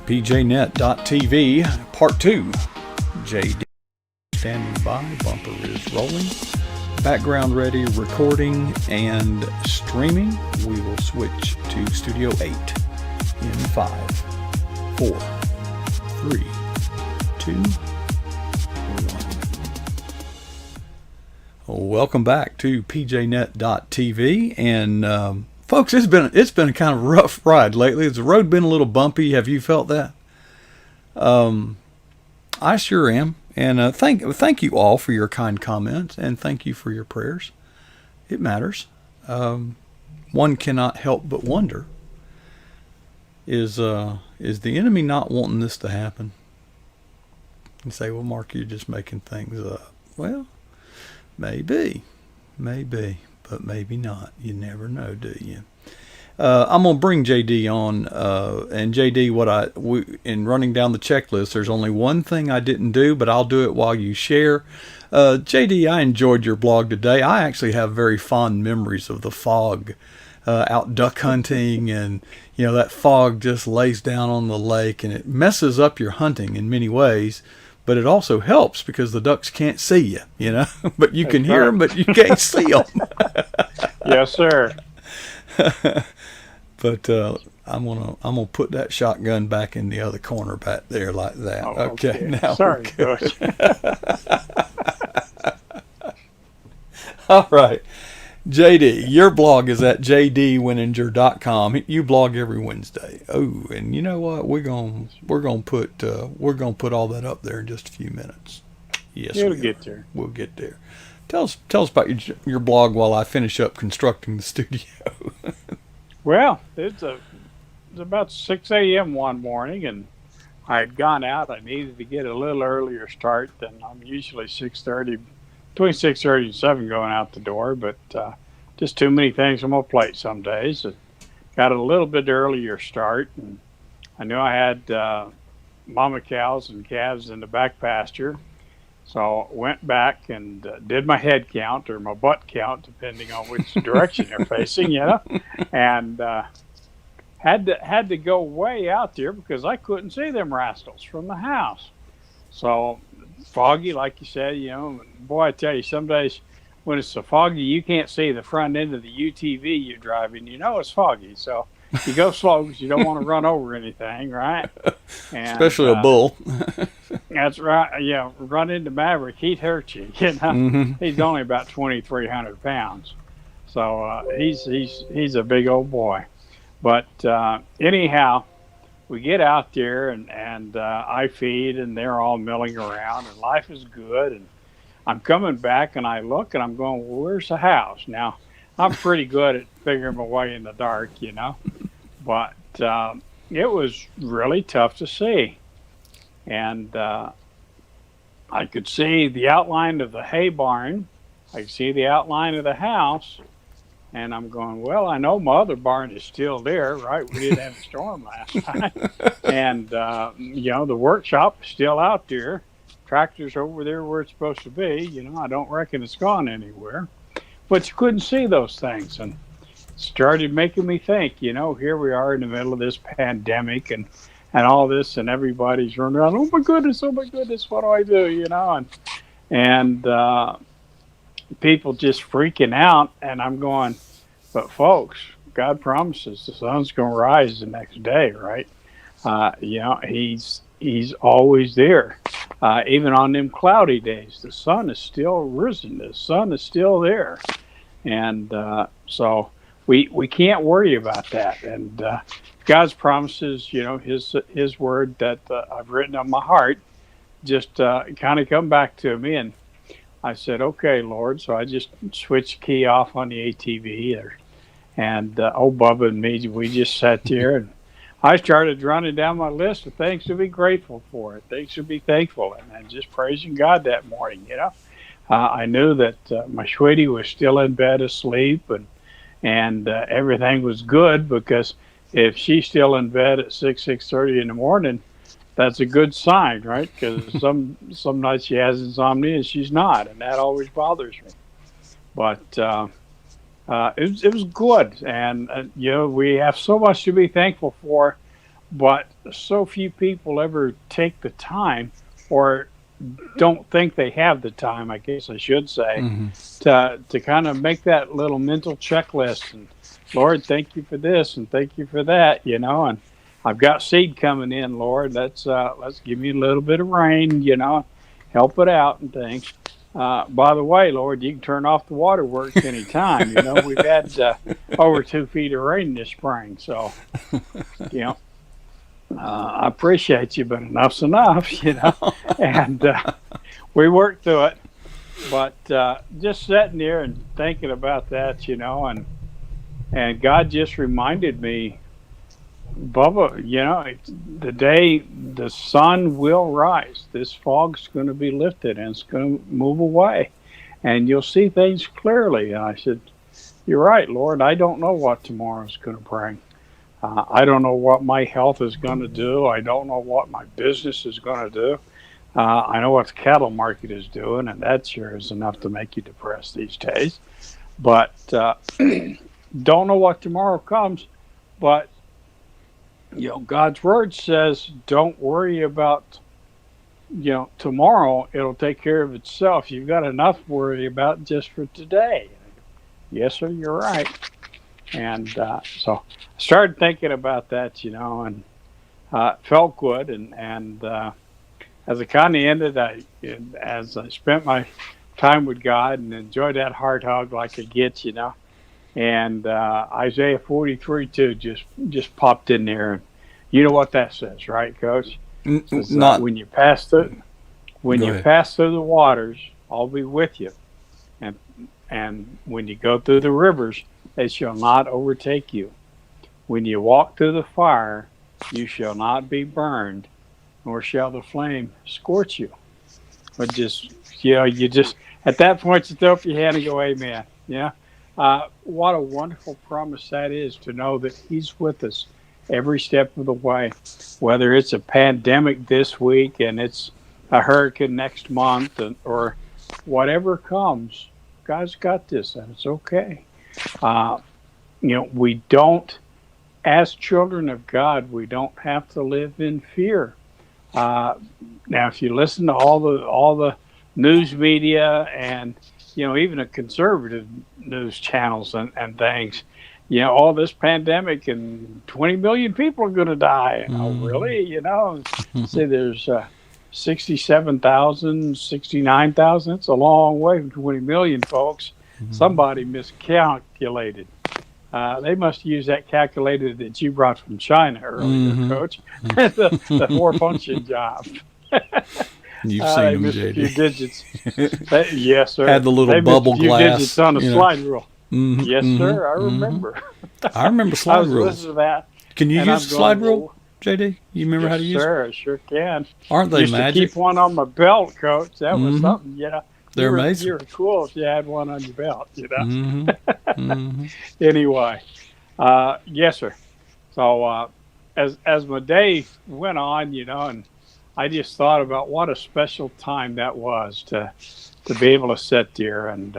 pjnet.tv, part 2. JD standing by, bumper is rolling, background ready, recording and streaming. We will switch to Studio 8 in 5, 4, 3, 2, 1. Welcome back to pjnet.tv, and folks, it's been a kind of rough ride lately. Has the road been a little bumpy? Have you felt that? I sure am. And thank you all for your kind comments, and thank you for your prayers. It matters. One cannot help but wonder: is the enemy not wanting this to happen? You say, well, Mark, you're just making things up. Well, maybe, but maybe not. You never know, do you? I'm gonna bring JD on, and JD, in running down the checklist, there's only one thing I didn't do, but I'll do it while you share. JD, I enjoyed your blog today. I actually have very fond memories of the fog, out duck hunting, and that fog just lays down on the lake, and it messes up your hunting in many ways. But it also helps because the ducks can't see you, but you can hear them, but you can't see them. Yes, sir. But I'm gonna put that shotgun back in the other corner back there like that. Oh, okay. Now sorry, Coach. All right, JD, your blog is at jdwininger.com. You blog every Wednesday. Oh, and you know what? We're gonna put all that up there in just a few minutes. Yes, we'll get there. We'll get there. Tell us about your blog while I finish up constructing the studio. Well, it's about 6 a.m. one morning, and I had gone out. I needed to get a little earlier start than I'm usually 6:30, between 6:30 and 7 going out the door, but just too many things on my plate some days. Got a little bit earlier start, and I knew I had mama cows and calves in the back pasture. So I went back and did my head count or my butt count, depending on which direction they're facing, and had to go way out there because I couldn't see them rascals from the house. So foggy, like you said, boy, I tell you, some days when it's so foggy, you can't see the front end of the UTV you're driving. It's foggy, so you go slow because you don't want to run over anything, right? And, especially a bull. That's right. Yeah, run into Maverick, he'd hurt you. Mm-hmm. He's only about 2,300 pounds, so he's a big old boy. But anyhow, we get out there and I feed, and they're all milling around, and life is good. And I'm coming back, and I look, and I'm going, well, where's the house? Now, I'm pretty good at figuring my way in the dark, but it was really tough to see. And I could see the outline of the hay barn. I could see the outline of the house. And I'm going, well, I know my other barn is still there, right? We didn't have a storm last night. And, the workshop is still out there. Tractor's over there where it's supposed to be. I don't reckon it's gone anywhere. But you couldn't see those things. And started making me think, here we are in the middle of this pandemic and all this, and everybody's running around, oh my goodness, what do I do, and people just freaking out, and I'm going, but folks, God promises the sun's going to rise the next day, right? He's always there. Even on them cloudy days, the sun is still risen, the sun is still there, and so we can't worry about that. And God's promises, His word that I've written on my heart, just kind of come back to me. And I said, okay, Lord. So I just switched the key off on the ATV, and old Bubba and me, we just sat there, and I started running down my list of things to be grateful for, things to be thankful, and just praising God that morning. I knew that my sweetie was still in bed asleep, and everything was good, because if she's still in bed at 6:30 in the morning, that's a good sign, right? Because some nights she has insomnia and she's not, and that always bothers me. But it was good, and we have so much to be thankful for. but so few people ever take the time, or don't think they have the time, I guess I should say, Mm-hmm. to kind of make that little mental checklist. And Lord, thank you for this and thank you for that, and I've got seed coming in, Lord. Let's give me a little bit of rain, help it out and things. By the way, Lord, you can turn off the waterworks anytime. We've had over 2 feet of rain this spring, so you know I appreciate you, but enough's enough, and we worked through it. But just sitting there and thinking about that, and God just reminded me, Bubba, the day the sun will rise, this fog's going to be lifted and it's going to move away, and you'll see things clearly. And I said, "You're right, Lord. I don't know what tomorrow's going to bring. I don't know what my health is going to do. I don't know what my business is going to do. I know what the cattle market is doing, and that sure is enough to make you depressed these days. But don't know what tomorrow comes. But God's word says, don't worry about tomorrow. It'll take care of itself. You've got enough to worry about just for today." Yes, sir. You're right. And so I started thinking about that, and it felt good. And as it kind of ended, as I spent my time with God and enjoyed that heart hug like I get, and Isaiah 43:2 just popped in there. And you know what that says, right, Coach? It says, Not when you pass through ahead. the waters, I'll be with you, and when you go through the rivers, they shall not overtake you. When you walk through the fire, you shall not be burned, nor shall the flame scorch you. But you just at that point you throw up your hand and go, "Amen." Yeah. What a wonderful promise that is, to know that He's with us every step of the way. Whether it's a pandemic this week and it's a hurricane next month, or whatever comes, God's got this, and it's okay. Uh, we don't, as children of God, we don't have to live in fear. Uh, Now, if you listen to all the news media, and even the conservative news channels and things, all this pandemic and 20 million people are going to die. Oh, Mm-hmm. really? Say there's 67,000, 69,000. It's a long way from 20 million, folks. Somebody miscalculated. They must use that calculator that you brought from China earlier, Mm-hmm. Coach. the four-function job. You've seen They them, missed a few JD. digits. Yes, sir. Had the little They missed a bubble few digits glass, on a slide rule. Mm-hmm. Yes, Mm-hmm. sir. I Mm-hmm. remember. I remember I slide was listening rules. to that, Can you and use I'm a going, slide rule, "Well, JD? You remember yes, how to use them? sir. I sure can." Aren't they Used to magic? keep one on my belt, Coach. That was Mm-hmm. something. They're You amazing. were cool if you had one on your belt. Mm-hmm. Mm-hmm. Anyway, yes, sir. So as my day went on, and I just thought about what a special time that was to be able to sit there. And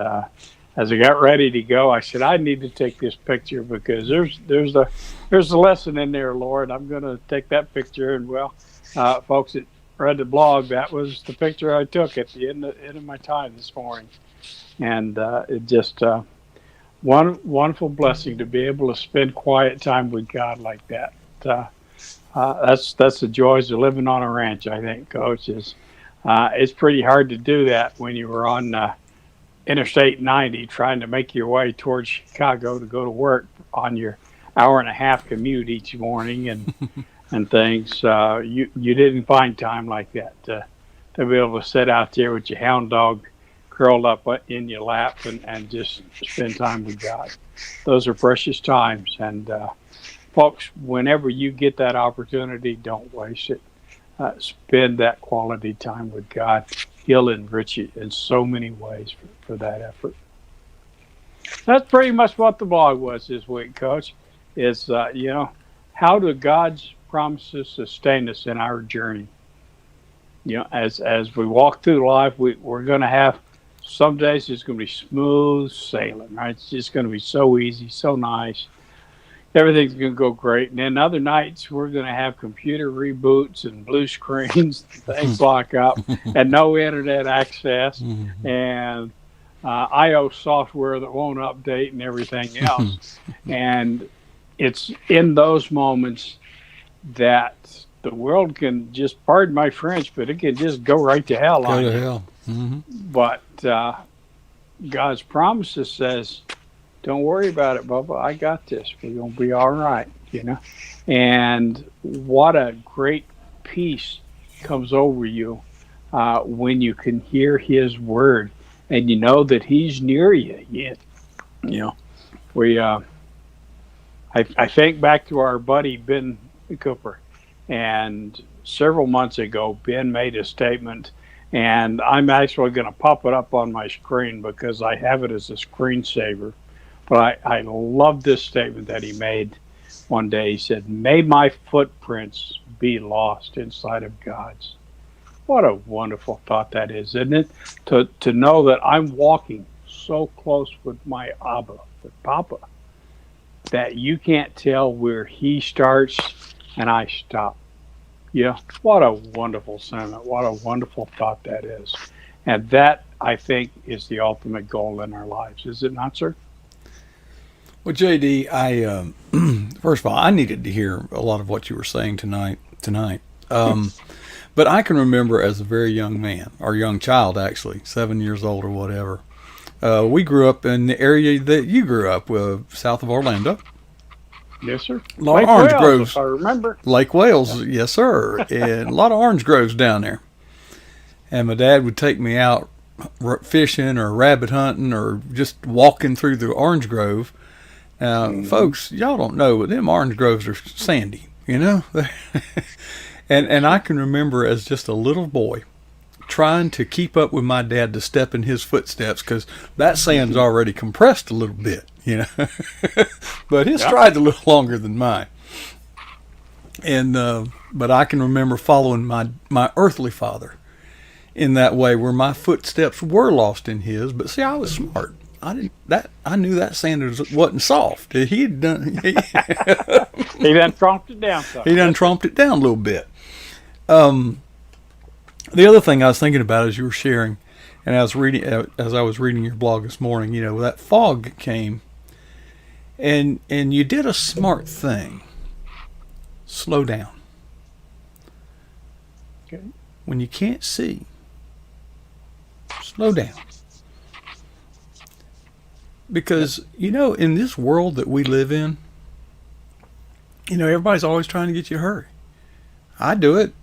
as I got ready to go, I said, I need to take this picture, because there's a lesson in there, Lord. I'm going to take that picture. And well, folks that read the blog, that was the picture I took at the end of my time this morning. And it just one wonderful blessing to be able to spend quiet time with God like that. Uh, that's the joys of living on a ranch, I think, Coach. It's pretty hard to do that when you were on Interstate 90 trying to make your way towards Chicago to go to work on your hour and a half commute each morning, and things. You didn't find time like that to be able to sit out there with your hound dog curled up in your lap, and just spend time with God. Those are precious times. And folks, whenever you get that opportunity, don't waste it. Spend that quality time with God. He'll enrich you in so many ways for that effort. That's pretty much what the blog was this week, Coach. Is how do God's promises sustain us in our journey? As we walk through life, we're going to have some days it's going to be smooth sailing, right? It's just going to be so easy, so nice. everything's going to go great. And then other nights we're going to have computer reboots and blue screens, things lock up, and no internet access, and iOS software that won't update and everything else. And it's in those moments that the world can just, pardon my French, but it can just go right to hell Go on to you. hell. But God's promises says, don't worry about it, Bubba. I got this. We're going to be all right, And what a great peace comes over you when you can hear his word and you know that he's near you. We, I think back to our buddy, Ben Cooper, and several months ago, Ben made a statement, and I'm actually going to pop it up on my screen because I have it as a screensaver. But I love this statement that he made one day. He said, "May my footprints be lost inside of God's." What a wonderful thought that is, isn't it? To know that I'm walking so close with my Abba, with Papa, that you can't tell where he starts and I stop. Yeah, what a wonderful sentiment. What a wonderful thought that is. And that, I think, is the ultimate goal in our lives. Is it not, sir? Well, JD, I first of all, I needed to hear a lot of what you were saying tonight. But I can remember as a very young man, or young child actually, 7 years old or whatever. We grew up in the area that you grew up with, south of Orlando. Yes, sir. A lot Lake of orange Wales, groves. if I remember. Lake Wales, yes, sir. And a lot of orange groves down there. And my dad would take me out fishing or rabbit hunting or just walking through the orange grove. Now, folks, y'all don't know, but them orange groves are sandy, and I can remember as just a little boy trying to keep up with my dad to step in his footsteps because that sand's already compressed a little bit, but his stride's a little longer than mine. And but I can remember following my earthly father in that way where my footsteps were lost in his. But see, I was smart. I knew that sand wasn't soft. He done He done tromped it down. He done tromped it down a little bit. The other thing I was thinking about as you were sharing, and as I was reading your blog this morning, that fog came, and you did a smart thing. Slow down. Okay. When you can't see, slow down. Because, in this world that we live in, everybody's always trying to get you to hurry. I do it.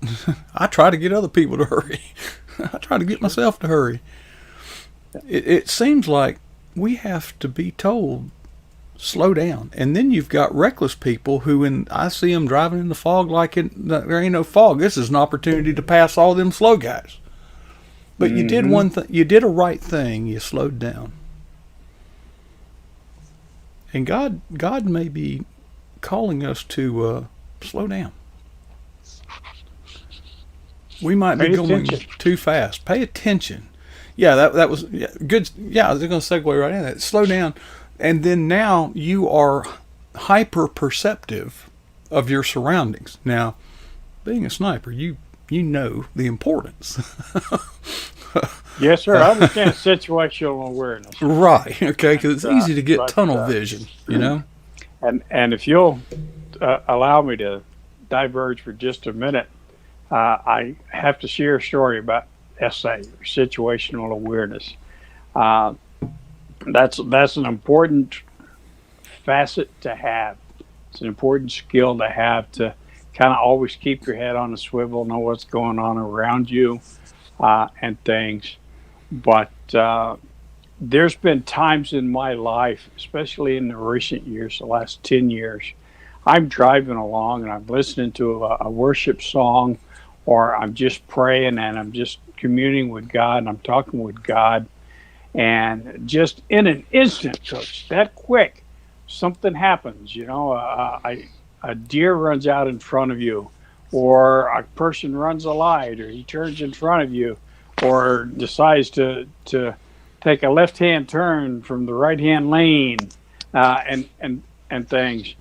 I try to get other people to hurry. I try to get myself to hurry. It seems like we have to be told, slow down. And then you've got reckless people who, I see them driving in the fog like there ain't no fog. This is an opportunity to pass all them slow guys. But you did one thing. You did a right thing. You slowed down. And God may be calling us to slow down. We might be going too fast. Pay attention. Yeah, that was good. Yeah, I was going to segue right in that. Slow down. And then now you are hyper perceptive of your surroundings. Now, being a sniper, you know the importance. Yes, sir. I understand situational awareness. Right. Okay. Because it's easy to get tunnel vision, And if you'll allow me to diverge for just a minute, I have to share a story about SA, or situational awareness. That's an important facet to have. It's an important skill to have to kind of always keep your head on a swivel, know what's going on around you, and things. But there's been times in my life, especially in the recent years, the last 10 years, I'm driving along and I'm listening to a worship song, or I'm just praying and I'm just communing with God and I'm talking with God. And just in an instant, Coach, that quick, something happens. A deer runs out in front of you, or a person runs a light, or he turns in front of you, or decides to take a left-hand turn from the right-hand lane, and things.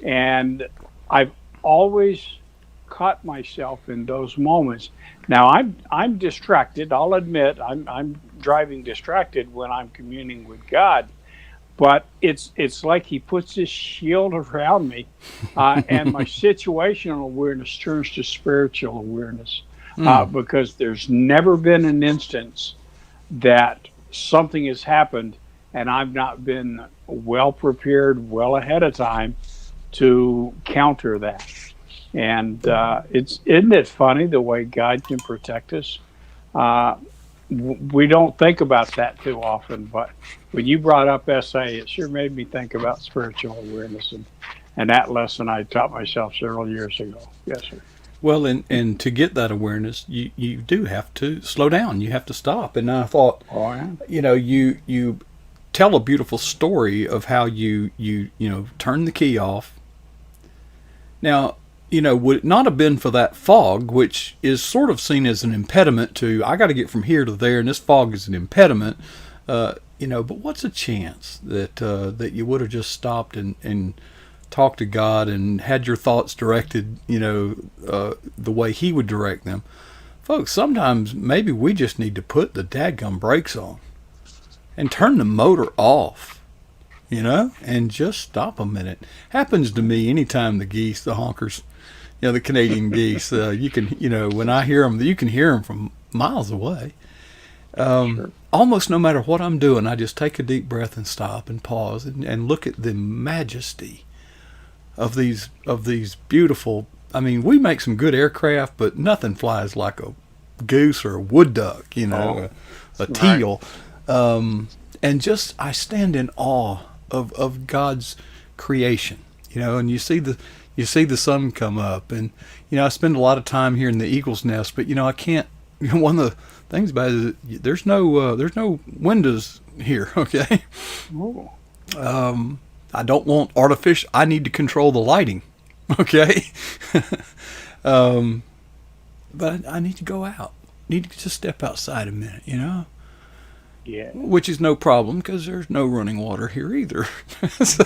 And I've always caught myself in those moments. Now I'm distracted. I'll admit I'm driving distracted when I'm communing with God, but it's like He puts this shield around me, and my situational awareness turns to spiritual awareness, Mm. because there's never been an instance that something has happened and I've not been well prepared, well ahead of time to counter that. And it's isn't it funny the way God can protect us? Uh, we don't think about that too often, but when you brought up SA, it sure made me think about spiritual awareness and that lesson I taught myself several years ago. Yes, sir. Well, and to get that awareness, you do have to slow down. You have to stop. And I thought, Oh, yeah. you tell a beautiful story of how you turn the key off. Now, would it not have been for that fog, which is sort of seen as an impediment to, I got to get from here to there, and this fog is an impediment. But what's a chance that you would have just stopped and talked to God and had your thoughts directed, the way He would direct them? Folks, sometimes maybe we just need to put the dadgum brakes on and turn the motor off, and just stop a minute. Happens to me anytime the honkers, the Canadian geese, you can, when I hear them, you can hear them from miles away. Sure. Almost no matter what I'm doing, I just take a deep breath and stop and pause and look at the majesty of these beautiful. I mean, we make some good aircraft, but nothing flies like a goose or a wood duck, a Right. teal. And just I stand in awe of God's creation, and you see the sun come up, and I spend a lot of time here in the eagle's nest, but I can't. One of the things about it is that there's no windows here. Okay, Oh, I don't want artificial. I need to control the lighting. Okay, but I need to go out. Need to just step outside a minute. yeah. Which is no problem because there's no running water here either. So,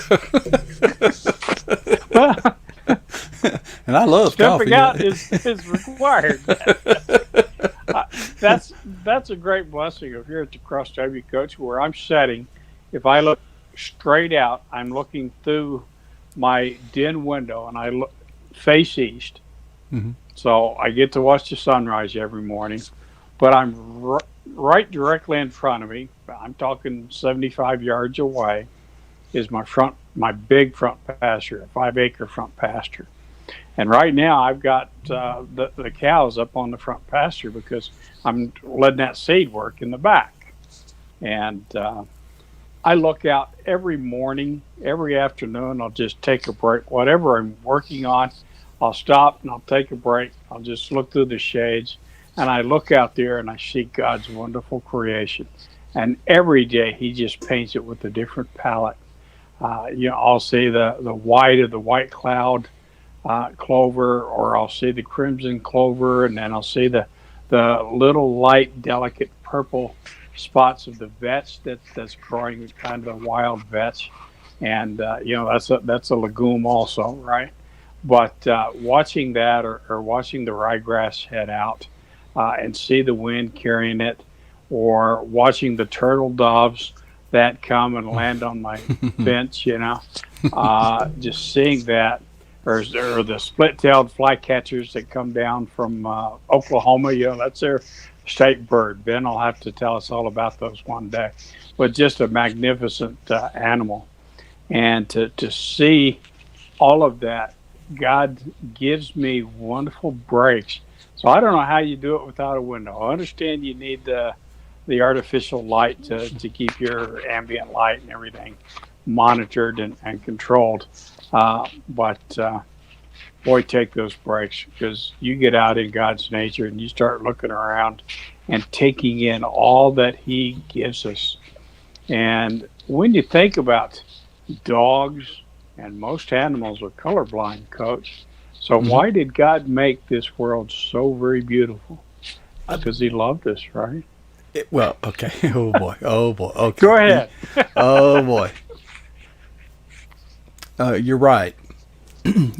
and I love Stepping coffee. out is required. That's a great blessing of here at the Cross W Coach, where I'm setting. If I look straight out, I'm looking through my den window, and I look face east. Mhm. So I get to watch the sunrise every morning, but I'm right directly in front of me. I'm talking 75 yards away is my big front pasture, a 5 acre front pasture. And right now I've got the cows up on the front pasture because I'm letting that seed work in the back. And I look out every morning, every afternoon. I'll just take a break. Whatever I'm working on, I'll stop and I'll take a break. I'll just look through the shades and I look out there and I see God's wonderful creation. And every day He just paints it with a different palette. I'll see the white of the white cloud clover, or I'll see the crimson clover, and then I'll see the little light, delicate purple spots of the vetch that's growing, kind of the wild vetch, and that's a legume also, right? But watching that, or watching the ryegrass head out, and see the wind carrying it, or watching the turtle doves that come and land on my fence, just seeing that, or the split-tailed flycatchers that come down from Oklahoma. That's their state bird. Ben will have to tell us all about those one day. But just a magnificent animal. And to see all of that, God gives me wonderful breaks. So I don't know how you do it without a window. I understand you need the artificial light to keep your ambient light and everything monitored and controlled. But boy, take those breaks, because you get out in God's nature and you start looking around and taking in all that He gives us. And when you think about dogs, and most animals are colorblind, Coach. So Mhm. why did God make this world so very beautiful? I- Because He loved us, right? well, okay. Oh boy. Oh boy. Okay. Go ahead. Oh boy. You're right.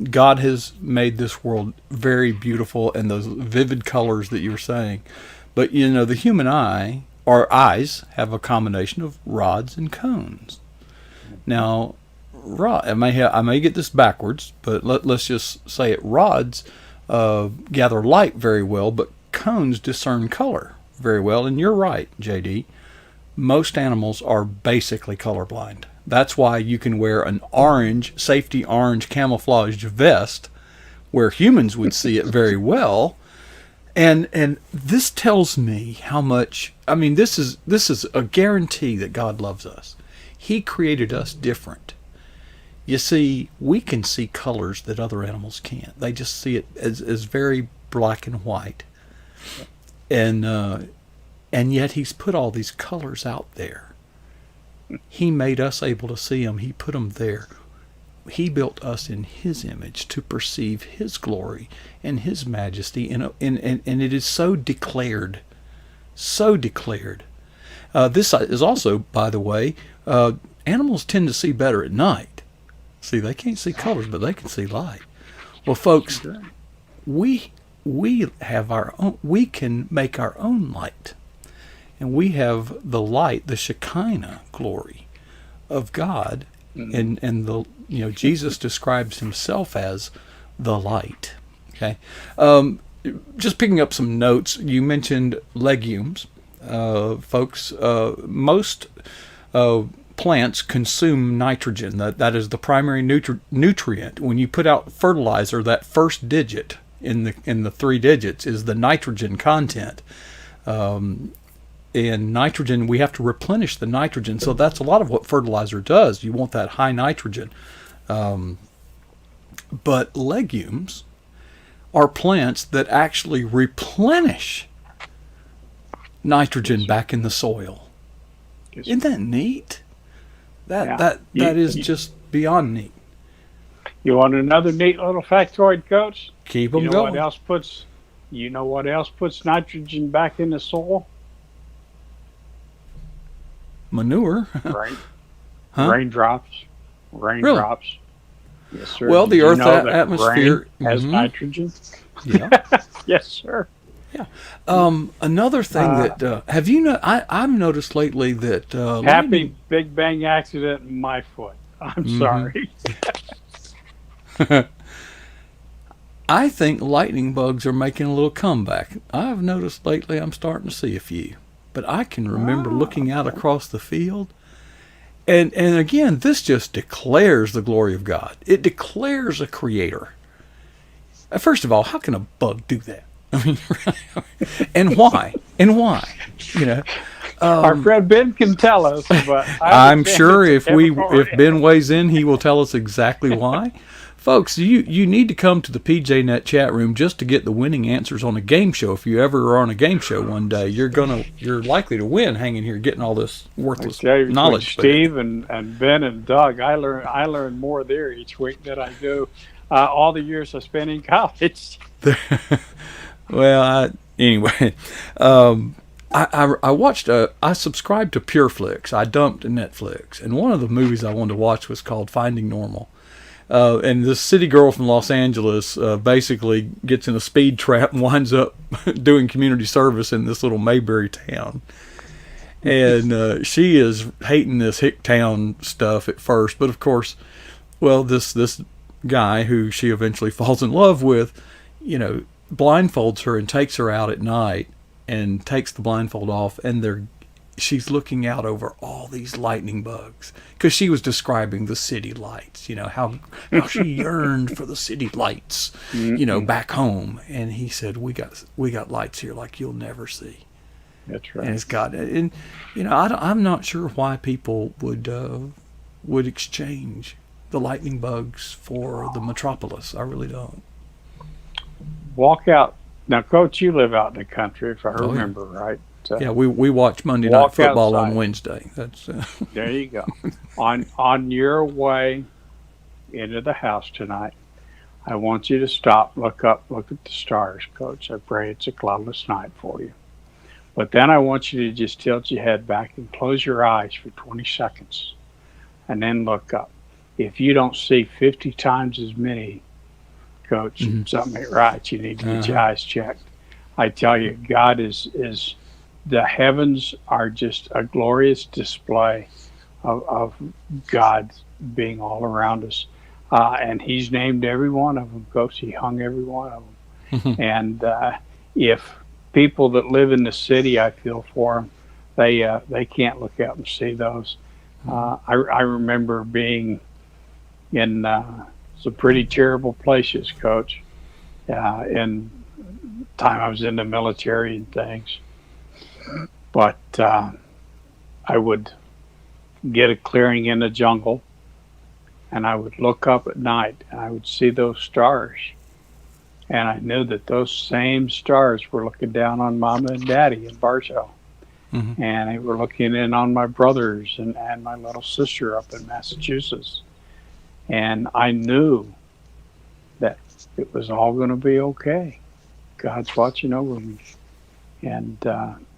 God has made this world very beautiful, and those vivid colors that you were saying. But the human eye, our eyes, have a combination of rods and cones. Now, I may get this backwards, but let's just say it. Rods gather light very well, but cones discern color very well. And you're right, JD. Most animals are basically colorblind. That's why you can wear an safety orange camouflage vest where humans would see it very well. And this tells me how much, this is a guarantee that God loves us. He created us different. You see, we can see colors that other animals can't. They just see it as very black and white. And yet he's put all these colors out there. He made us able to see them. He put them there. He built us in his image to perceive his glory and his majesty. And it is so declared. So declared. This is also, by the way, animals tend to see better at night. See, they can't see colors, but they can see light. Well, folks, we have our own. We can make our own light. And we have the light, the Shekinah glory of God, and Jesus describes himself as the light. Okay, just picking up some notes. You mentioned legumes, folks. Most plants consume nitrogen. That is the primary nutrient. When you put out fertilizer, that first digit in the three digits is the nitrogen content. And nitrogen, we have to replenish the nitrogen. So that's a lot of what fertilizer does. You want that high nitrogen. But legumes are plants that actually replenish nitrogen back in the soil. Isn't that neat? That is just beyond neat. You want another neat little factoid, Coach? Keep them going. You know what else puts nitrogen back in the soil? Manure. Rain. Huh? Raindrops. Really? Yes, sir. Well, the Earth atmosphere has nitrogen. Yeah. Yes, sir. Yeah. Another thing that have you I've noticed lately that happy Big Bang accident in my foot. I'm sorry. I think lightning bugs are making a little comeback. I've noticed lately I'm starting to see a few. But I can remember looking out across the field. And again, this just declares the glory of God. It declares a creator. First of all, how can a bug do that? And why? Our friend Ben can tell us, but I'm sure if Ben weighs in, he will tell us exactly why. Folks, you need to come to the PJNet chat room just to get the winning answers on a game show. If you ever are on a game show one day, you're likely to win hanging here getting all this worthless knowledge. Steve and Ben and Doug, I learn more there each week than I do all the years I spent in college. Well, anyway, I watched I subscribed to PureFlix. I dumped Netflix, and one of the movies I wanted to watch was called Finding Normal. And this city girl from Los Angeles basically gets in a speed trap and winds up doing community service in this little Mayberry town. And she is hating this hick town stuff at first, but of course, well, this guy who she eventually falls in love with, blindfolds her and takes her out at night and takes the blindfold off, and she's looking out over all these lightning bugs because she was describing the city lights, how she yearned for the city lights, back home. And he said, we got lights here like you'll never see. That's right. And it's got, and I'm not sure why people would exchange the lightning bugs for the metropolis. I really don't. Walk out now, Coach. You live out in the country, if I remember right. Yeah, we watch Monday Night Football outside. on Wednesday. That's there you go. On your way into the house tonight, I want you to stop, look up, look at the stars, Coach. I pray it's a cloudless night for you. But then I want you to just tilt your head back and close your eyes for 20 seconds, and then look up. If you don't see 50 times as many Coach, Mm-hmm. something ain't right. You need to get your Uh-huh. eyes checked. I tell you, God is the heavens are just a glorious display of God being all around us. And He's named every one of them, Coach. He hung every one of them. And if people that live in the city, I feel for them, they can't look out and see those. I remember being in some pretty terrible places, Coach. In time I was in the military and things, but I would get a clearing in the jungle, and I would look up at night, and I would see those stars, and I knew that those same stars were looking down on Mama and Daddy in Barstow, Mm-hmm. and they were looking in on my brothers and my little sister up in Massachusetts, and I knew that it was all going to be okay. God's watching over me, and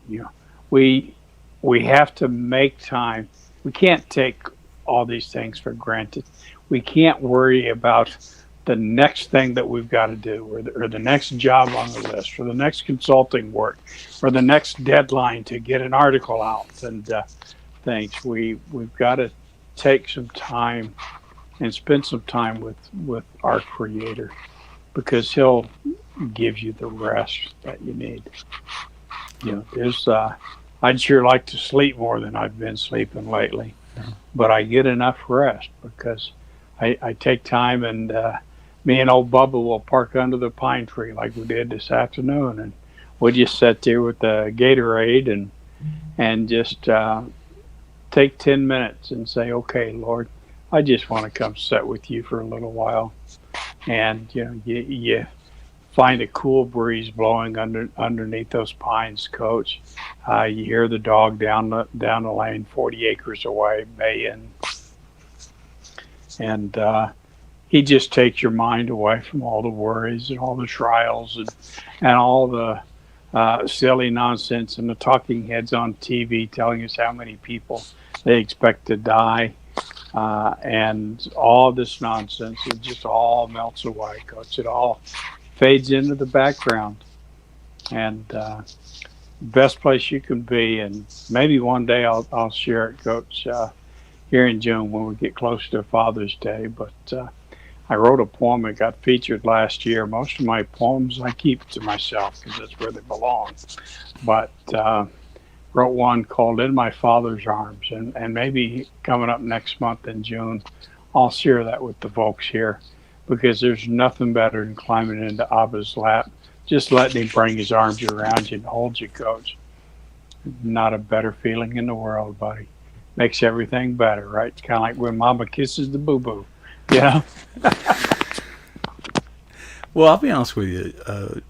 you know, we we have to make time. We can't take all these things for granted. We can't worry about the next thing that we've got to do, or the next job on the list, or the next consulting work, or the next deadline to get an article out, and things. We've got to take some time and spend some time with our Creator, because He'll give you the rest that you need. You know, there's I'd sure like to sleep more than I've been sleeping lately, but I get enough rest because I take time, and me and old Bubba will park under the pine tree like we did this afternoon, and we'll just sit there with the Gatorade and just take 10 minutes and say, okay, Lord, I just want to come sit with you for a little while. And you find a cool breeze blowing underneath those pines, Coach. You hear the dog down the lane, 40 acres away, baying, and he just takes your mind away from all the worries and all the trials and all the silly nonsense and the talking heads on TV telling us how many people they expect to die. And all this nonsense, it just all melts away, Coach. It all fades into the background. And best place you can be. And maybe one day I'll share it, Coach, here in June when we get close to Father's Day. But I wrote a poem that got featured last year. Most of my poems I keep to myself because that's where they belong. But wrote one called In My Father's Arms. And maybe coming up next month in June, I'll share that with the folks here, because there's nothing better than climbing into Abba's lap, just letting him bring his arms around you and hold you, Coach. Not a better feeling in the world, buddy. Makes everything better, right? It's kind of like when Mama kisses the boo-boo, you know? Well, I'll be honest with you,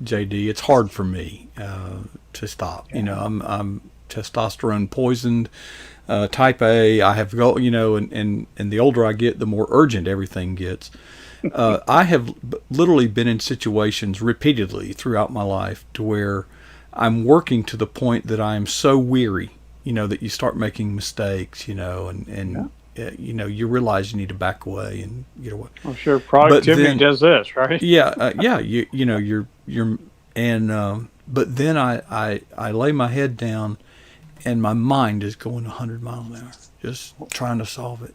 JD. It's hard for me to stop. You know, I'm testosterone poisoned, type A. I have and the older I get, the more urgent everything gets. I have literally been in situations repeatedly throughout my life to where I'm working to the point that I am so weary, that you start making mistakes, and you realize you need to back away and get away. I'm sure productivity does this, right? Yeah, you're but then I lay my head down and my mind is going 100 miles an hour, just trying to solve it.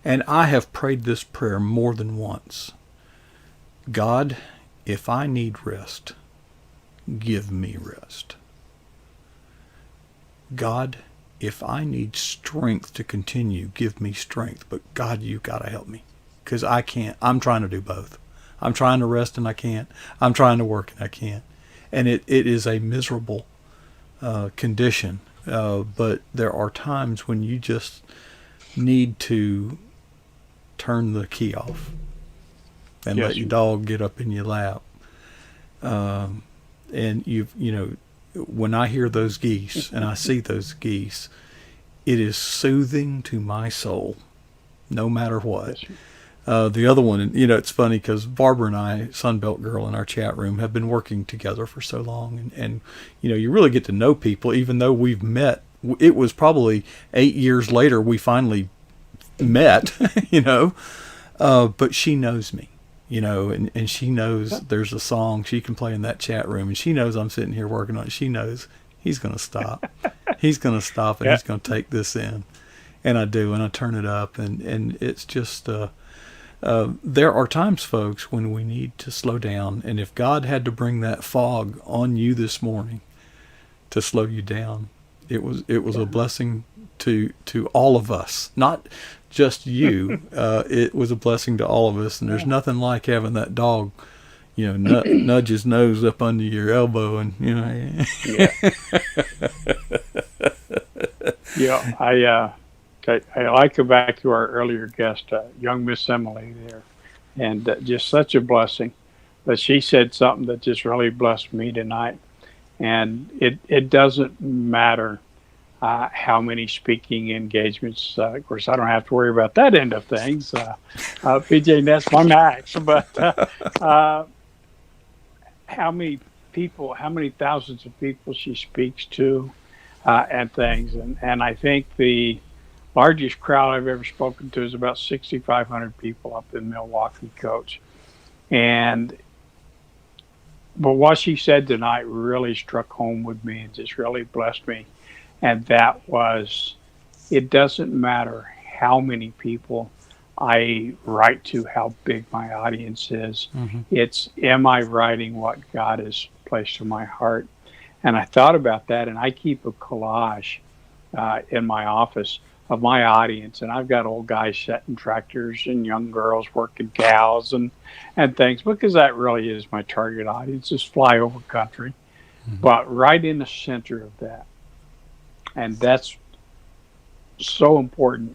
And I have prayed this prayer more than once. God, if I need rest, give me rest. God, if I need strength to continue, give me strength. But God, you got to help me, because I can't. I'm trying to do both. I'm trying to rest and I can't. I'm trying to work and I can't. And it is a miserable condition. But there are times when you just need to turn the key off and let your dog get up in your lap. And when I hear those geese and I see those geese, it is soothing to my soul, no matter what. The other one, it's funny because Barbara and I, Sunbelt Girl in our chat room, have been working together for so long. And you really get to know people, even though we've met. It was probably 8 years later we finally met, but she knows me. and she knows there's a song she can play in that chat room, and she knows I'm sitting here working on it. She knows he's going to stop. He's going to stop, and he's going to take this in. And I do, and I turn it up, and it's just, there are times, folks, when we need to slow down. And if God had to bring that fog on you this morning to slow you down, it was a blessing to all of us, not just you. It was a blessing to all of us, and there's nothing like having that dog, nudge his nose up under your elbow, and I like to go back to our earlier guest, young Miss Emily there, and just such a blessing. But she said something that just really blessed me tonight, and it doesn't matter how many speaking engagements. Of course, I don't have to worry about that end of things. PJ, that's my max. But how many people, how many thousands of people she speaks to, and things, and I think the largest crowd I've ever spoken to is about 6,500 people up in Milwaukee, Coach. But what she said tonight really struck home with me and just really blessed me. And that was, it doesn't matter how many people I write to, how big my audience is. Mm-hmm. It's, am I writing what God has placed in my heart? And I thought about that, and I keep a collage in my office of my audience, and I've got old guys setting tractors and young girls working cows and things, because that really is my target audience, is flyover country. Mm-hmm. But right in the center of that, and that's so important,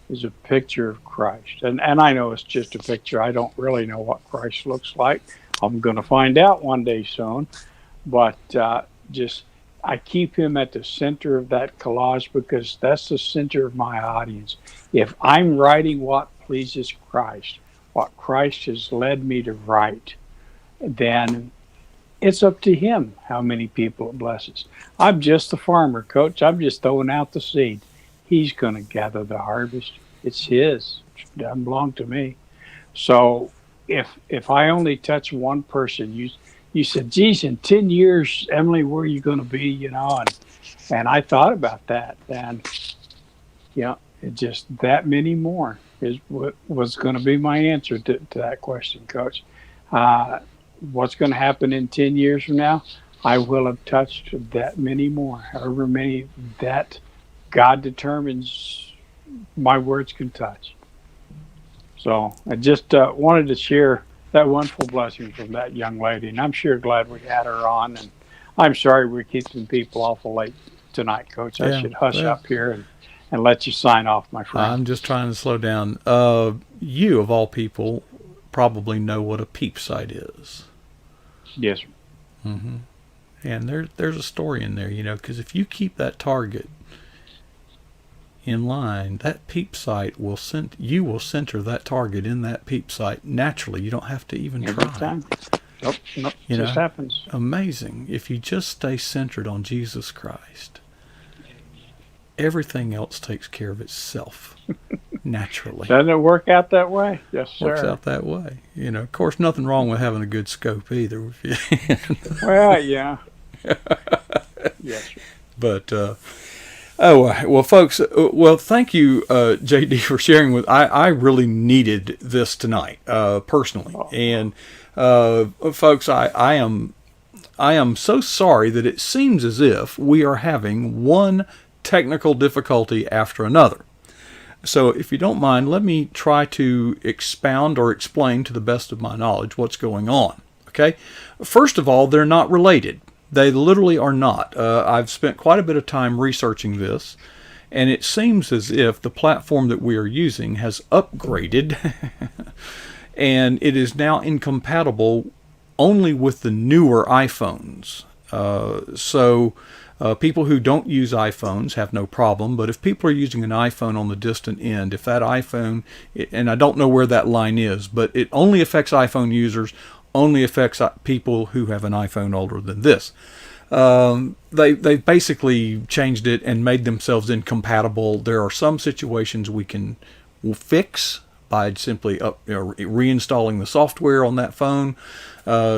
is a picture of Christ. And I know it's just a picture. I don't really know what Christ looks like. I'm going to find out one day soon. But I keep him at the center of that collage, because that's the center of my audience. If I'm writing what pleases Christ, what Christ has led me to write, then it's up to him how many people it blesses. I'm just the farmer, Coach. I'm just throwing out the seed. He's going to gather the harvest. It's his. It doesn't belong to me. So if I only touch one person, you said, geez, in 10 years, Emily, where are you going to be, and I thought about that, and, it just that many more is what was going to be my answer to that question, Coach. What's going to happen in 10 years from now? I will have touched that many more, however many that God determines my words can touch. So I just wanted to share that wonderful blessing from that young lady, and I'm sure glad we had her on. And I'm sorry we're keeping people awful late tonight, Coach. I should hush up here and let you sign off, my friend. I'm just trying to slow down. You, of all people, probably know what a peep sight is. Yes, sir. Mm-hmm. And there's a story in there, because if you keep that target in line, that peep sight will you will center that target in that peep sight naturally. You don't have to even Every try. time. Nope, it just happens. Amazing. If you just stay centered on Jesus Christ, everything else takes care of itself naturally. Doesn't it work out that way? Yes, sir. Works out that way. Of course, nothing wrong with having a good scope either. Well, yeah. Yes, sir. But well, folks, thank you, JD, for sharing with. I really needed this tonight, personally, and folks, I am so sorry that it seems as if we are having one technical difficulty after another. So, if you don't mind, let me try to expound or explain to the best of my knowledge what's going on. Okay, first of all, they're not related. They literally are not. I've spent quite a bit of time researching this, and it seems as if the platform that we are using has upgraded, and it is now incompatible only with the newer iPhones. So people who don't use iPhones have no problem, but if people are using an iPhone on the distant end, if that iPhone, and I don't know where that line is, but it only affects iPhone users, only affects people who have an iPhone older than this. They basically changed it and made themselves incompatible. There are some situations we'll fix, by simply reinstalling the software on that phone.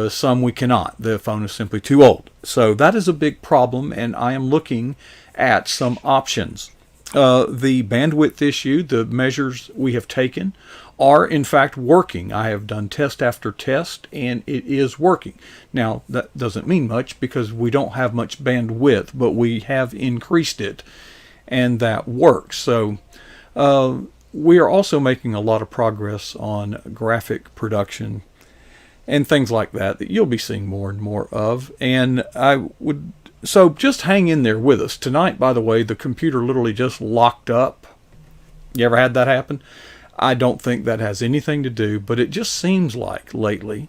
Some we cannot. The phone is simply too old. So that is a big problem, and I am looking at some options. The bandwidth issue, the measures we have taken are in fact working. I have done test after test, and it is working. Now, that doesn't mean much because we don't have much bandwidth, but we have increased it, and that works. So we are also making a lot of progress on graphic production and things like that you'll be seeing more and more of. And so just hang in there with us. Tonight, by the way, the computer literally just locked up. You ever had that happen? I don't think that has anything to do, but it just seems like lately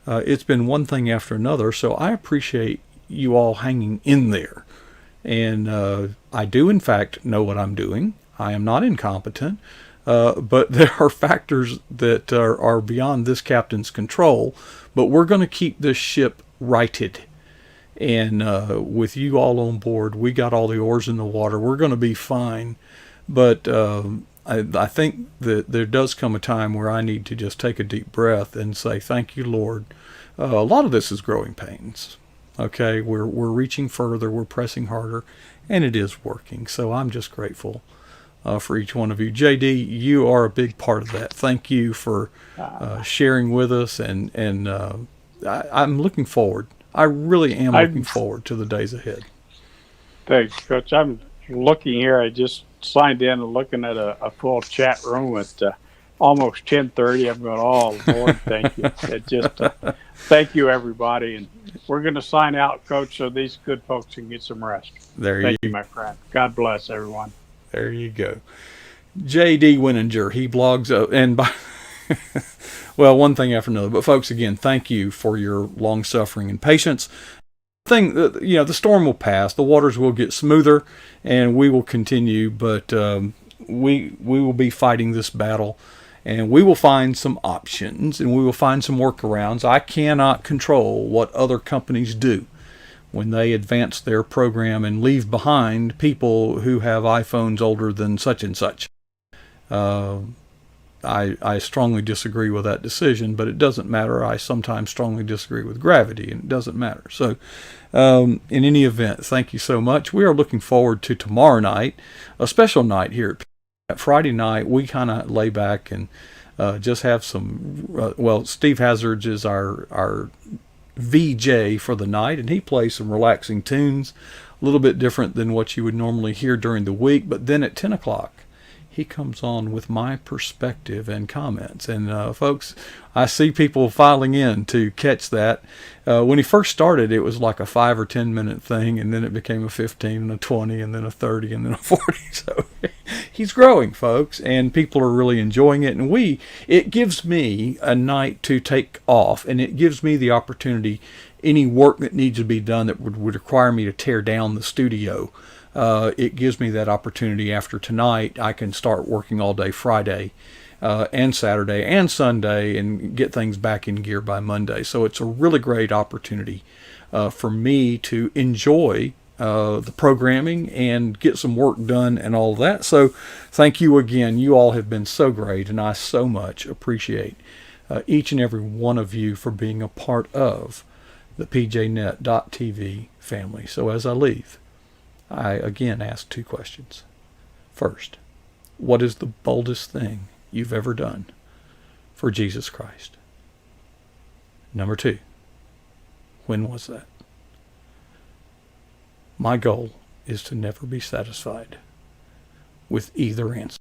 it's been one thing after another. So I appreciate you all hanging in there. And I do, in fact, know what I'm doing. I am not incompetent, but there are factors that are beyond this captain's control. But we're going to keep this ship righted. And with you all on board, we got all the oars in the water. We're going to be fine. But I think that there does come a time where I need to just take a deep breath and say, thank you, Lord. A lot of this is growing pains. Okay, we're reaching further, we're pressing harder, and it is working. So I'm just grateful for each one of you. JD, you are a big part of that. Thank you for sharing with us, and I'm looking forward. I really am looking forward to the days ahead. Thanks, Coach. I'm looking here. I just signed in and looking at a full chat room at almost 10:30. I'm going, oh, Lord, thank you. It just thank you, everybody. And we're going to sign out, Coach, so these good folks can get some rest. Thank you, my friend. God bless everyone. There you go. J.D. Wininger, he blogs, and by well, one thing after another. But folks, again, thank you for your long suffering and patience. The storm will pass, the waters will get smoother, and we will continue. But we will be fighting this battle, and we will find some options, and we will find some workarounds. I cannot control what other companies do when they advance their program and leave behind people who have iPhones older than such and such. I strongly disagree with that decision, but it doesn't matter. I sometimes strongly disagree with gravity, and it doesn't matter. So in any event, thank you so much. We are looking forward to tomorrow night, a special night here at Friday night. We kind of lay back and just have some, Steve Hazards is our VJ for the night, and he plays some relaxing tunes, a little bit different than what you would normally hear during the week. But then at 10 o'clock, he comes on with my perspective and comments. And folks, I see people filing in to catch that. When he first started, it was like a 5 or 10 minute thing, and then it became a 15 and a 20 and then a 30 and then a 40. So he's growing, folks, and people are really enjoying it. And it gives me a night to take off, and it gives me the opportunity, any work that needs to be done that would require me to tear down the studio. It gives me that opportunity. After tonight, I can start working all day Friday and Saturday and Sunday and get things back in gear by Monday. So it's a really great opportunity for me to enjoy the programming and get some work done and all of that. So thank you again. You all have been so great, and I so much appreciate each and every one of you for being a part of the pjnet.tv family. So as I leave, I again ask two questions. First, what is the boldest thing you've ever done for Jesus Christ? Number two, when was that? My goal is to never be satisfied with either answer.